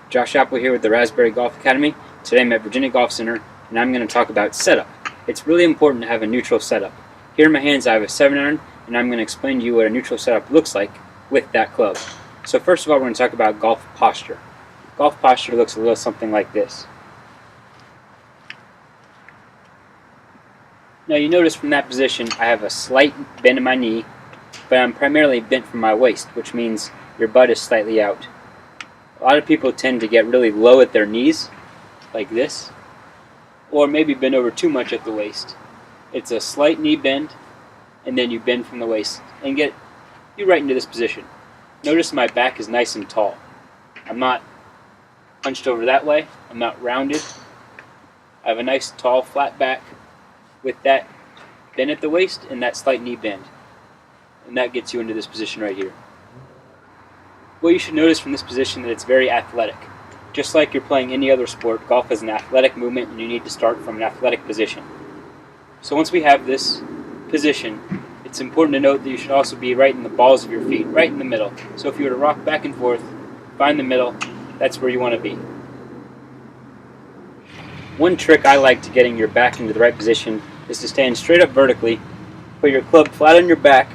Josh Apple here with the Raspberry Golf Academy. Today I'm at Virginia Golf Center and I'm going to talk about setup. It's really important to have a neutral setup. Here in my hands I have a 7-iron and I'm going to explain to you what a neutral setup looks like with that club. So first of all we're going to talk about golf posture. Golf posture looks a little something like this. Now you notice from that position I have a slight bend in my knee, but I'm primarily bent from my waist, which means your butt is slightly out. A lot of people tend to get really low at their knees, like this, or maybe bend over too much at the waist. It's a slight knee bend, and then you bend from the waist, and get you right into this position. Notice my back is nice and tall. I'm not hunched over that way, I'm not rounded. I have a nice tall flat back with that bend at the waist and that slight knee bend. And that gets you into this position right here. Well, you should notice from this position that it's very athletic. Just like you're playing any other sport, golf is an athletic movement and you need to start from an athletic position. So once we have this position, it's important to note that you should also be right in the balls of your feet, right in the middle. So if you were to rock back and forth, find the middle, that's where you want to be. One trick I like to getting your back into the right position is to stand straight up vertically, put your club flat on your back,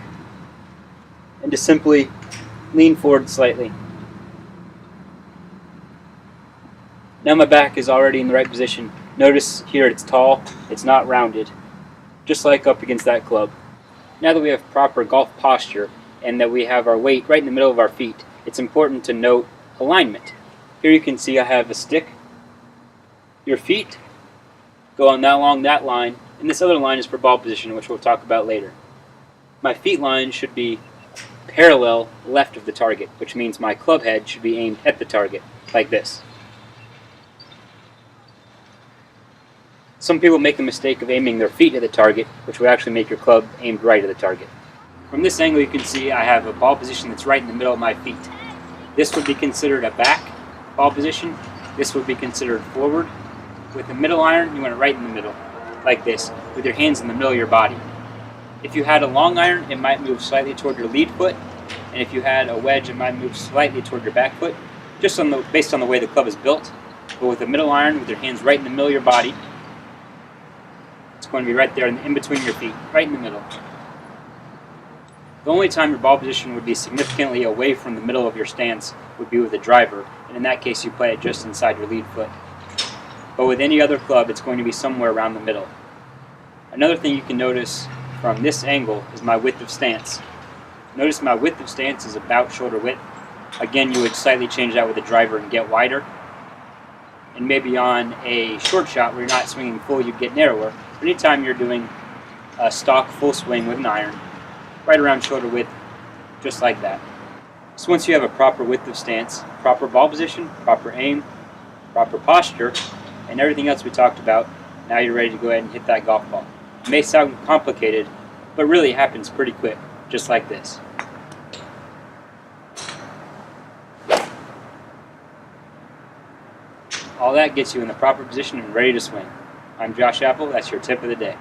and to simply lean forward slightly. Now my back is already in the right position. Notice here it's tall, it's not rounded, just like up against that club. Now that we have proper golf posture and that we have our weight right in the middle of our feet, it's important to note alignment. Here you can see I have a stick. Your feet go on along that line, and this other line is for ball position, which we'll talk about later. My feet line should be parallel left of the target, which means my club head should be aimed at the target, like this. Some people make the mistake of aiming their feet at the target, which would actually make your club aimed right at the target. From this angle you can see I have a ball position that's right in the middle of my feet. This would be considered a back ball position. This would be considered forward. With the middle iron, you want it right in the middle, like this, with your hands in the middle of your body. If you had a long iron, it might move slightly toward your lead foot, and if you had a wedge, it might move slightly toward your back foot, just based on the way the club is built. But with a middle iron, with your hands right in the middle of your body, it's going to be right there in between your feet, right in the middle. The only time your ball position would be significantly away from the middle of your stance would be with a driver, and in that case you play it just inside your lead foot. But with any other club, it's going to be somewhere around the middle. Another thing you can notice from this angle is my width of stance. Notice my width of stance is about shoulder width. Again, you would slightly change that with a driver and get wider. And maybe on a short shot where you're not swinging full, you'd get narrower. But anytime you're doing a stock full swing with an iron, right around shoulder width, just like that. So once you have a proper width of stance, proper ball position, proper aim, proper posture, and everything else we talked about, now you're ready to go ahead and hit that golf ball. It may sound complicated, but really it happens pretty quick, just like this. All that gets you in the proper position and ready to swing. I'm Josh Apple, that's your tip of the day.